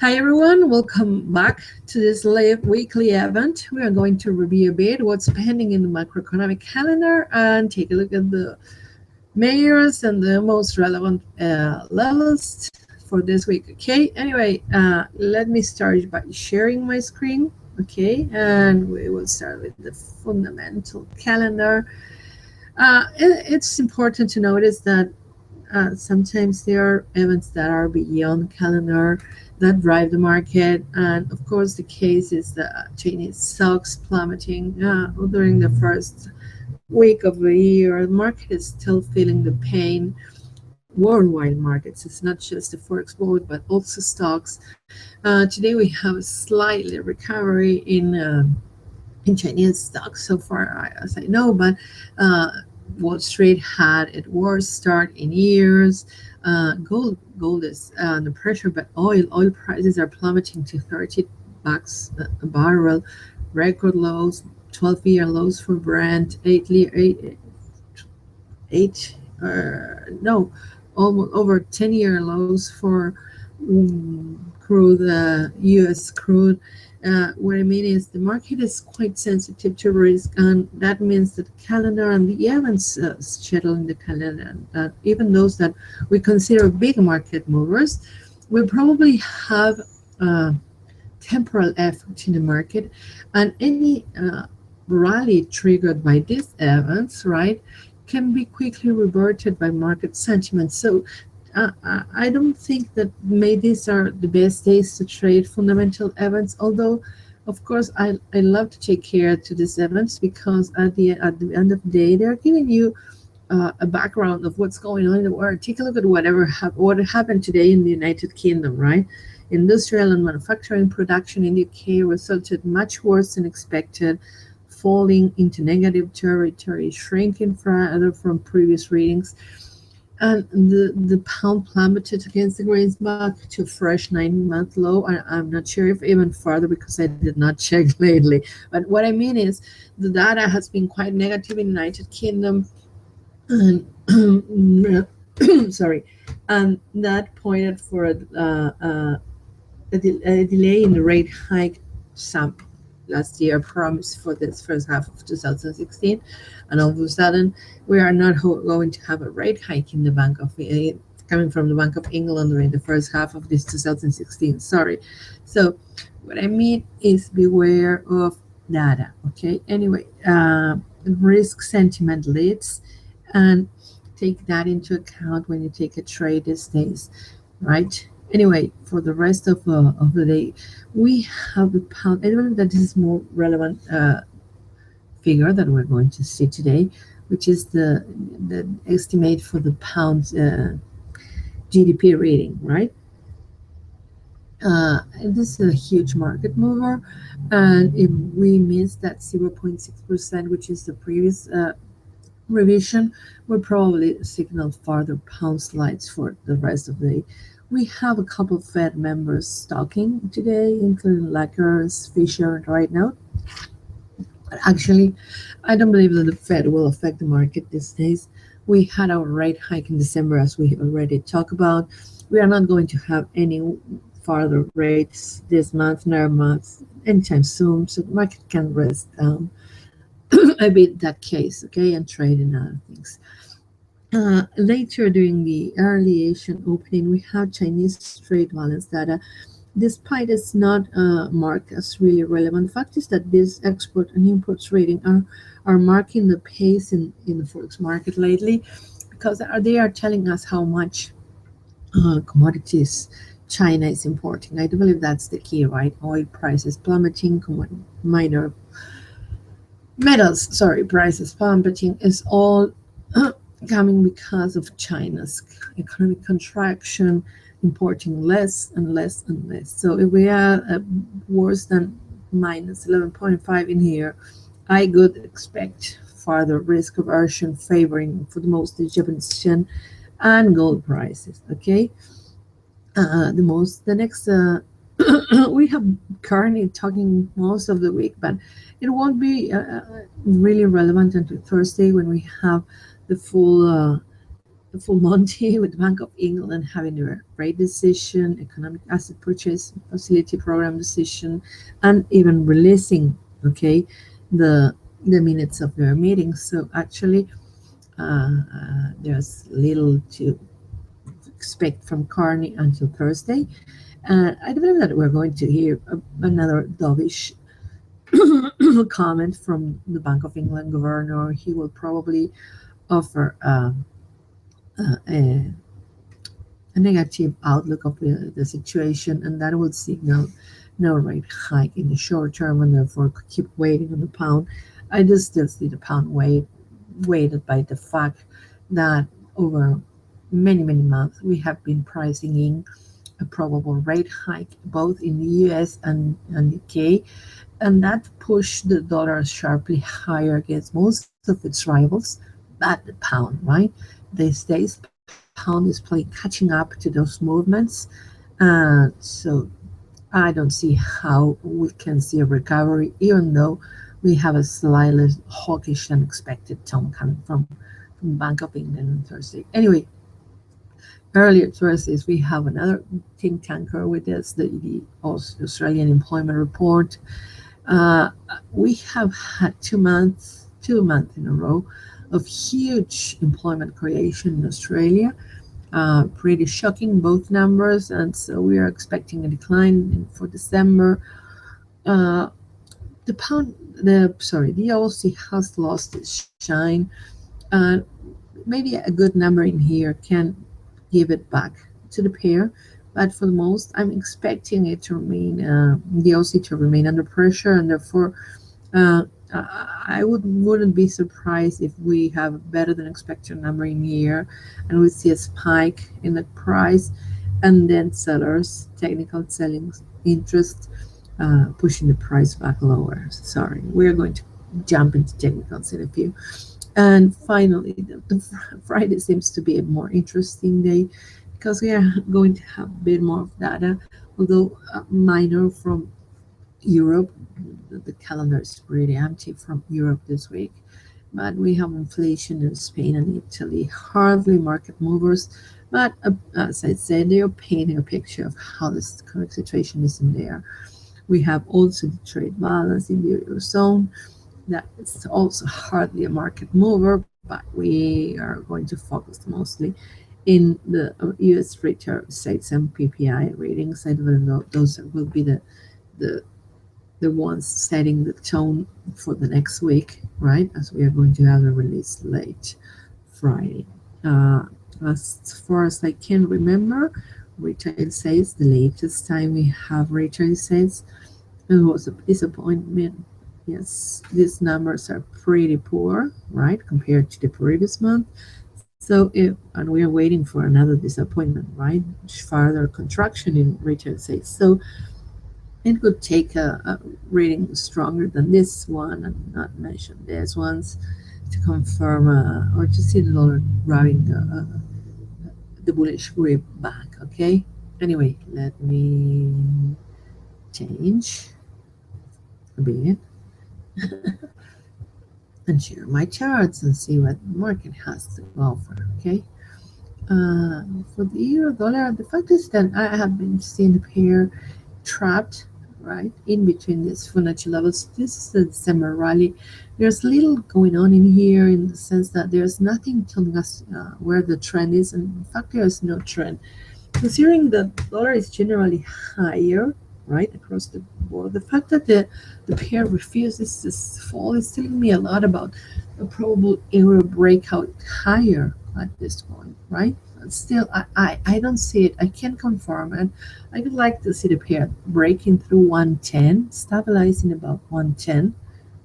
Hi everyone, welcome back to this live weekly event. We are going to review a bit what's pending in the macroeconomic calendar and take a look at the mayors and the most relevant levels for this week. Okay, anyway, let me start by sharing my screen. Okay, and we will start with the fundamental calendar. It's important to notice that sometimes there are events that are beyond calendar that drive the market, and of course, the case is the Chinese stocks plummeting during the first week of the year. The market is still feeling the pain. Worldwide markets. It's not just the Forex board, but also stocks. Today we have a slightly recovery in Chinese stocks so far, as I know, but Wall Street had its worst start in years. Gold is under pressure, but oil prices are plummeting to $30 a barrel, record lows, 12-year lows for Brent, eight no, almost over 10-year lows for crude, U.S. crude. What I mean is the market is quite sensitive to risk, and that means that the calendar and the events scheduled in the calendar, that even those that we consider big market movers, will probably have temporal effect in the market, and any rally triggered by these events, right, can be quickly reverted by market sentiment. So I don't think that maybe these are the best days to trade fundamental events, although of course I love to take care to these events because at the end of the day they're giving you a background of what's going on in the world. Take a look at what happened today in the United Kingdom, right? Industrial and manufacturing production in the UK resulted much worse than expected, falling into negative territory, shrinking further from previous readings. And the pound plummeted against the greenback to a fresh 9-month low. I'm not sure if even further because I did not check lately. But what I mean is the data has been quite negative in the United Kingdom, and sorry, and that pointed for a delay in the rate hike some last year promised for this first half of 2016, and all of a sudden we are not going to have a rate hike in the Bank of coming from the Bank of England during the first half of this 2016. Sorry. So what I mean is beware of data. Okay. Anyway, risk sentiment leads, and take that into account when you take a trade these days, right? Anyway, for the rest of the day, we have the pound. I believe that this is more relevant figure that we're going to see today, which is the estimate for the pound GDP reading, right? And this is a huge market mover, and if we miss that 0.6%, which is the previous revision, will probably signal further pound slides for the rest of the day. We have a couple of Fed members talking today, including Lackers, Fisher, right now. But actually, I don't believe that the Fed will affect the market these days. We had our rate hike in December, as we already talked about. We are not going to have any further rates this month, nor month, anytime soon, so the market can rest down a bit that case, okay, and trade in other things. Later during the early Asian opening, we have Chinese trade balance data. Despite it's not marked as really relevant, fact is that this export and imports rating are marking the pace in the Forex market lately, because they are telling us how much commodities China is importing. I do believe that's the key, right? Oil prices plummeting, minor metals, sorry, prices plummeting is all coming because of China's economic contraction, importing less and less and less. So if we are worse than minus 11.5 in here, I would expect further risk aversion favoring for the most the Japanese yen and gold prices. Okay, the next we have currently talking most of the week, but it won't be really relevant until Thursday when we have the full Monty with the Bank of England having their rate decision, economic asset purchase facility program decision, and even releasing, okay, the minutes of their meetings. So actually, there's little to expect from Carney until Thursday. I believe that we're going to hear another dovish comment from the Bank of England governor. He will probably offer a negative outlook of the situation, and that would signal no rate hike in the short term, and therefore keep waiting on the pound. I just still see the pound weighted by the fact that over many months we have been pricing in a probable rate hike both in the US and UK, and that pushed the dollar sharply higher against most of its rivals, but the pound, right? These days, pound is playing catching up to those movements, so I don't see how we can see a recovery, even though we have a slightly hawkish than expected tone coming from Bank of England on Thursday. Anyway, earlier Thursdays we have another think tanker with us, the Australian employment report. We have had 2 months in a row of huge employment creation in Australia. Pretty shocking, both numbers, and so we are expecting a decline for December. The Aussie has lost its shine. Maybe a good number in here can give it back to the pair, but for the most, I'm expecting it to remain the Aussie to remain under pressure, and therefore I wouldn't be surprised if we have a better than expected number in here, and we see a spike in the price, and then sellers technical selling interest pushing the price back lower. Sorry, we're going to jump into technicals in a few. And finally, the Friday seems to be a more interesting day because we are going to have a bit more of data, although minor from Europe. The calendar is pretty empty from Europe this week, but we have inflation in Spain and Italy, hardly market movers, but as I said, they are painting a picture of how this current situation is in there. We have also the trade balance in the Eurozone. That is also hardly a market mover, but we are going to focus mostly in the US retail sales and PPI readings. I don't know, those will be the ones setting the tone for the next week, right? As we are going to have a release late Friday. As far as I can remember, retail sales, the latest time we have retail sales, it was a disappointment. Yes, these numbers are pretty poor, right, compared to the previous month. So and we are waiting for another disappointment, right? Further contraction in retail sales. So it could take a reading stronger than this one, and not mention these ones, to confirm or to see the dollar grabbing the bullish grip back. Okay. Anyway, let me change a bit and share my charts and see what the market has to offer. Okay. For the euro dollar, the fact is that I have been seeing the pair trapped right in between these Fibonacci levels. This is the December rally. There's little going on in here in the sense that there's nothing telling us where the trend is, and in fact there's no trend. Considering the dollar is generally higher, right, across the board, the fact that the pair refuses to fall is telling me a lot about a probable euro breakout higher at this point, right? But still, I don't see it. I can't confirm, and I would like to see the pair breaking through 110, stabilizing about 110,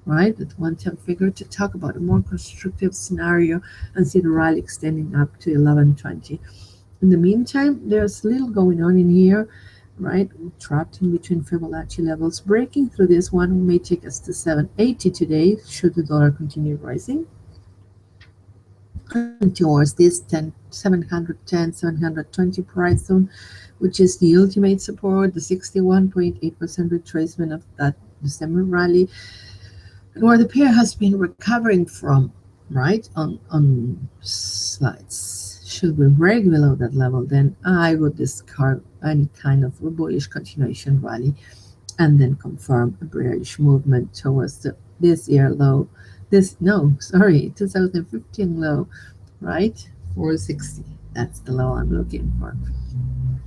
right? That 110 figure to talk about a more constructive scenario and see the rally extending up to 1120. In the meantime, there's little going on in here, right? Trapped in between Fibonacci levels. Breaking through this one may take us to 780 today, should the dollar continue rising. And towards this 710, 720 price zone, which is the ultimate support, the 61.8% retracement of that December rally, and where the pair has been recovering from, right, on slides Should we break below that level, then I would discard any kind of bullish continuation rally and then confirm a bearish movement towards this year low. This, no, sorry, 2015 low, right? 460. That's the low I'm looking for.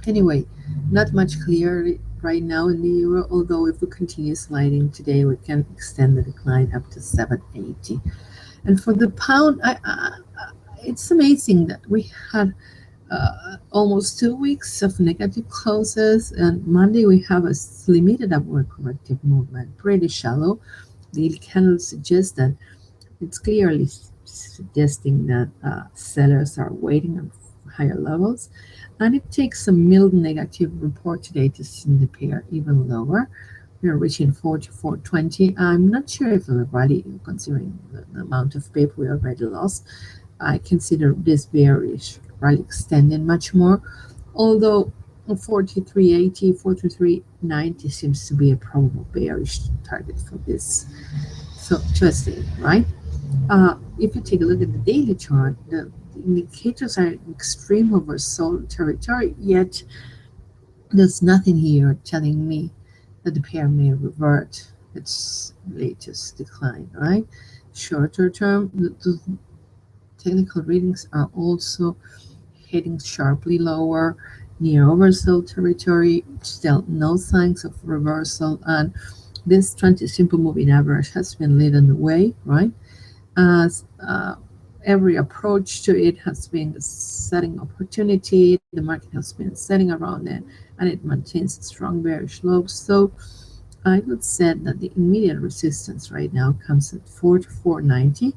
Anyway, not much clear right now in the euro, although if we continue sliding today, we can extend the decline up to 780. And for the pound, it's amazing that we had almost 2 weeks of negative closes, and Monday we have a limited upward corrective movement, pretty shallow. The candle suggests that it's clearly suggesting that sellers are waiting on higher levels, and it takes a mild negative report today to send the pair even lower. We are reaching 44.20. I'm not sure if the rally, considering the amount of paper we already lost, I consider this bearish rally extending much more, although 43.80, 43.90 seems to be a probable bearish target for this. So interesting, right? If you take a look at the daily chart, the indicators are in extreme oversold territory, yet there's nothing here telling me that the pair may revert its latest decline, right? Shorter term, the technical readings are also heading sharply lower, near oversold territory, still no signs of reversal, and this 20 simple moving average has been leading the way, right? As every approach to it has been setting opportunity, the market has been setting around it, and it maintains strong bearish lows. So I would say that the immediate resistance right now comes at 44.90,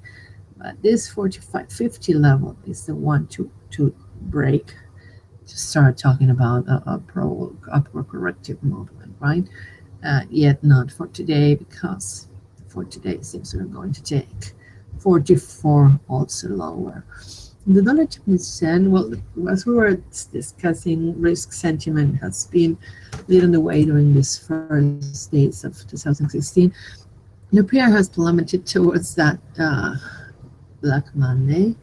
but this 45.50 level is the one to break, to start talking about a upward corrective movement, right? Yet not for today, because for today it seems we're going to take 44 also lower. The dollar Japanese yen, well, as we were discussing, risk sentiment has been leading the way during these first days of 2016. The pair has plummeted towards that Black Monday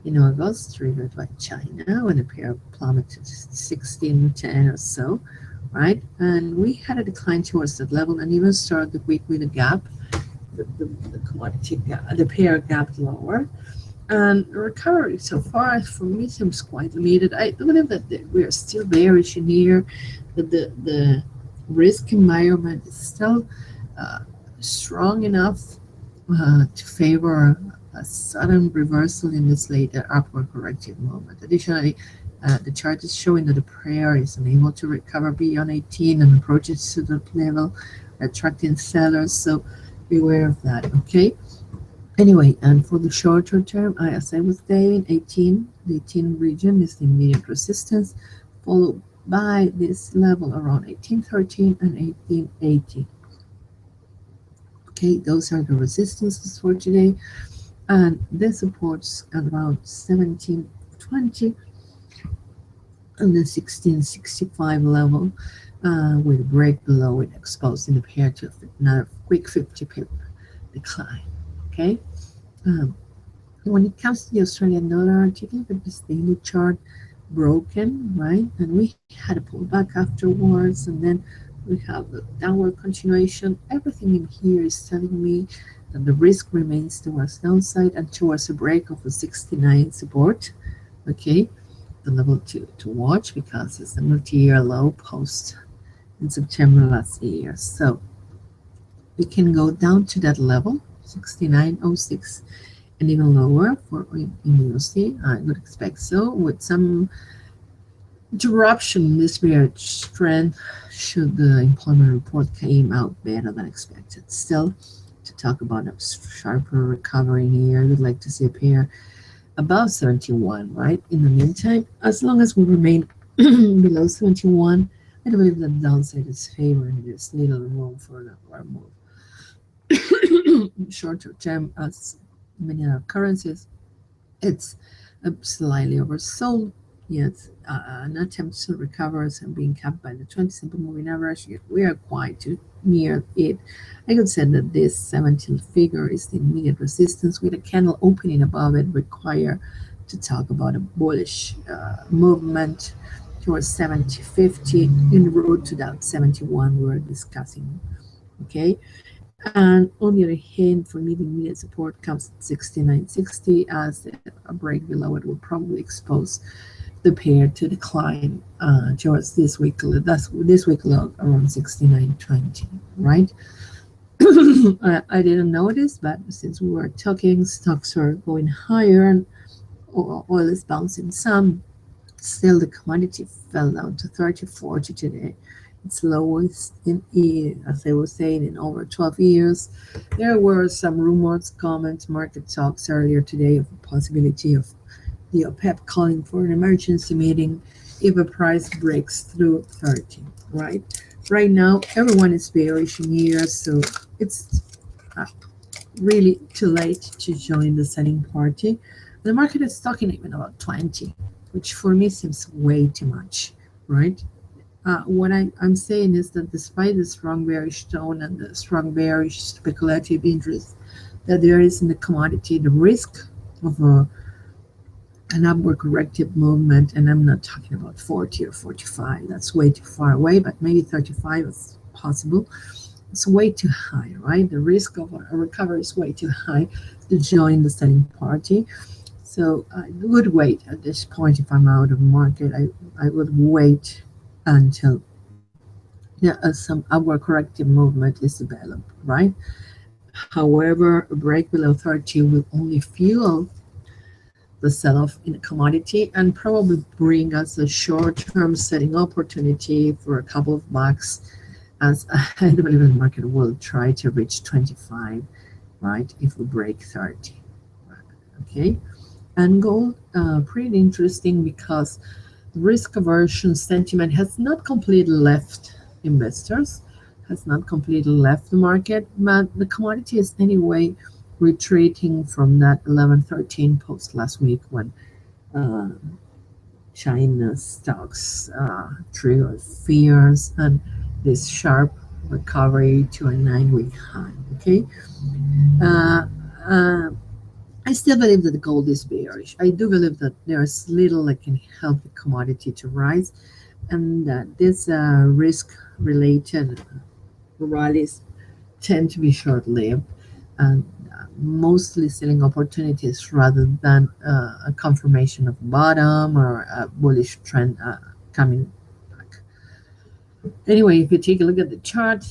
in August, triggered by China, when the pair plummeted 16.10 or so, right? And we had a decline towards that level, and even started the week with a gap. The commodity gap, the pair gapped lower, and recovery so far for me seems quite limited. I believe that we are still bearish in here, that the risk environment is still strong enough to favor a sudden reversal in this later upward corrective movement. Additionally, the chart is showing that the pair is unable to recover beyond 18 and approaches to that level, attracting sellers. So beware of that, okay? Anyway, and for the shorter term, as I was saying, the 18 region is the immediate resistance, followed by this level around 1813 and 1880. Okay, those are the resistances for today, and the supports around 1720 and the 1665 level, with a break below it, exposing the pair to another quick 50 pip decline. Okay. When it comes to the Australian dollar, taking a look at this daily chart, broken, right? And we had a pullback afterwards, and then we have a downward continuation. Everything in here is telling me that the risk remains towards downside and towards a break of the 69 support. Okay, the level to watch, because it's a multi-year low post in September last year. So we can go down to that level, 69.06, and even lower for in USD. I would expect so, with some disruption in this bearish trend should the employment report came out better than expected. Still, to talk about a sharper recovery here, I would like to see a pair above 71, right? In the meantime, as long as we remain below 71, I believe that downside is favoring this little room for an upward move. Shorter term, as many other currencies, it's slightly oversold, yet an attempt to recover and being capped by the 20 simple moving average. Yet we are quite near it. I could say that this 17 figure is the immediate resistance, with a candle opening above it required to talk about a bullish movement towards 70.50 in road to that 71 we're discussing. Okay, and on the other hand, for medium support comes at 69.60, as a break below it will probably expose the pair to decline towards this week. That's this week low around 69.20, right? I didn't notice, but since we were talking, stocks are going higher and oil is bouncing some. Still, the commodity fell down to 30.40 today. Its lowest as I was saying, in over 12 years. There were some rumors, comments, market talks earlier today of the possibility of the OPEP calling for an emergency meeting if a price breaks through 30, right? Right now, everyone is bearish in here, so it's really too late to join the selling party. The market is talking even about 20, which for me seems way too much, right? What I'm saying is that despite the strong bearish tone and the strong bearish speculative interest that there is in the commodity, the risk of an upward corrective movement, and I'm not talking about 40 or 45, that's way too far away, but maybe 35 is possible. It's way too high, right? The risk of a recovery is way too high to join the selling party. So I would wait at this point. If I'm out of market, I would wait until some upward corrective movement is developed, right? However, a break below 30 will only fuel the sell-off in a commodity and probably bring us a short-term setting opportunity for a couple of bucks, as I believe the market will try to reach 25, right, if we break 30. Okay, and gold, pretty interesting because risk aversion sentiment has not completely left investors, has not completely left the market, but the commodity is anyway retreating from that 11.13 post last week when China stocks triggered fears and this sharp recovery to a 9-week high. Okay, I still believe that the gold is bearish. I do believe that there's little that can help the commodity to rise, and that this risk-related rallies tend to be short-lived and mostly selling opportunities rather than a confirmation of bottom or a bullish trend coming back. Anyway, if you take a look at the chart,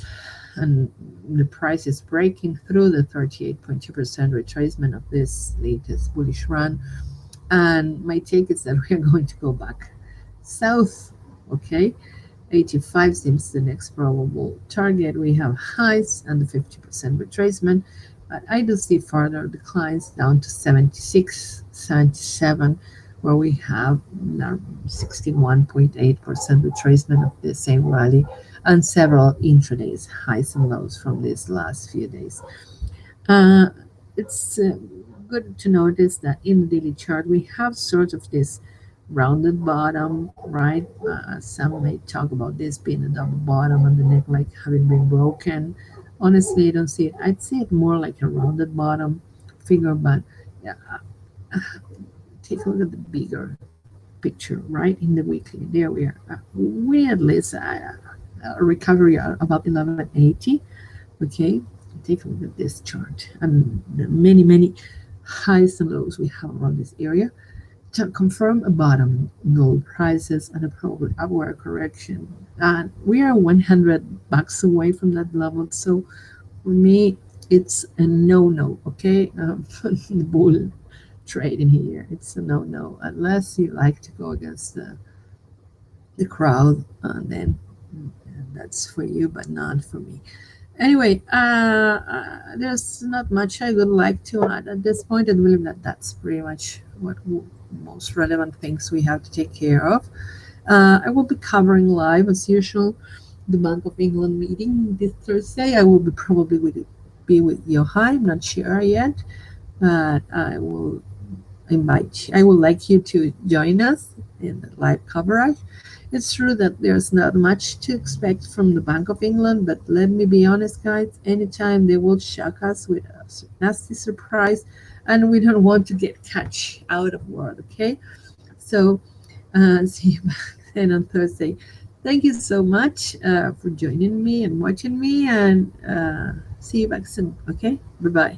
and the price is breaking through the 38.2% retracement of this latest bullish run, and my take is that we are going to go back south. Okay, 85 seems the next probable target. We have highs and the 50% retracement, but I do see further declines down to 76, 77, where we have 61.8% retracement of the same rally and several intraday highs and lows from these last few days. It's good to notice that in the daily chart we have sort of this rounded bottom, right? Some may talk about this being a double bottom and the neckline having been broken. Honestly, I don't see it. I'd see it more like a rounded bottom figure, but yeah, take a look at the bigger picture, right? In the weekly, there we are. We at least a recovery about 1180. Okay, take a look at this chart and the many highs and lows we have around this area to confirm a bottom in gold prices and a probably upward correction. And we are 100 bucks away from that level. So for me, it's a no. Okay, the bull trade in here, it's a no unless you like to go against the crowd, then that's for you, but not for me. Anyway, there's not much I would like to add at this point. I believe that that's pretty much what most relevant things we have to take care of. I will be covering live as usual the Bank of England meeting this Thursday. I will be probably be with Yohai. I'm not sure yet, but I will invite you. I would like you to join us in the live coverage. It's true that there's not much to expect from the Bank of England, but let me be honest, guys, anytime they will shock us with a nasty surprise, and we don't want to get catch out of word, okay? So, see you back then on Thursday. Thank you so much for joining me and watching me, and see you back soon, okay? Bye bye.